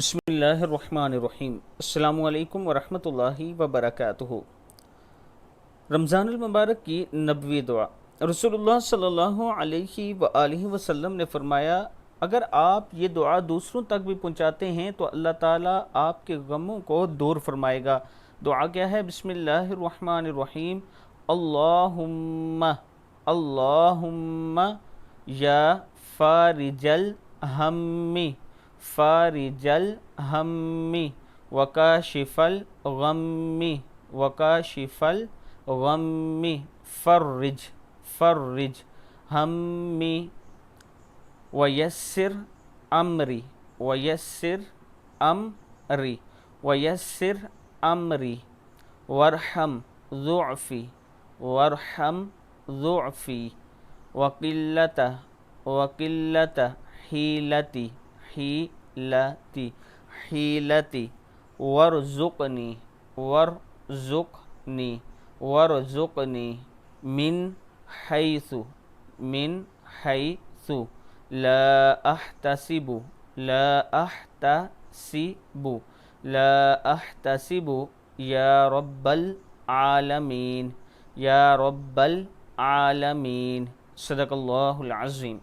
बिस्मिल्लाहिर्रहमानिर्रहीम। अस्सलामु अलैकुम वरहमतुल्लाहि वबरकातुहू। रमज़ानुल मुबारक की नबवी दुआ। रसूलुल्लाह सल्लल्लाहु अलैहि वसल्लम ने फरमाया, अगर आप ये दुआ दूसरों तक भी पहुँचाते हैं तो अल्लाह ताला आपके गमों को दूर फरमाएगा। दुआ क्या है? बिस्मिल्लाहिर्रहमानिर्रहीम। अल्लाहुम्मा अल्लाहुम्मा या फारिजल हम्मी फारिजल हम्मी वकाशिफल गम्मी वकाशिफल गम्मी फर्रिज फर्रिज हम्मी वयस्सिर अमरी वयस्सिर अमरी वयस्सिर अमरी वरहम ज़ुअफ़ी वरहम ज़ुअफ़ी वकिल्लत वकिल्लत हीलती हीलती हीलती वरज़ुक़नी वरज़ुक़नी वरज़ुक़नी मिन हैसु ला अहतसिबु ला अहतसिबु ला अहतसिबु या रब्बल आलमीन या रब्बल आलमीन। सदक़ल्लाहुल अज़ीम।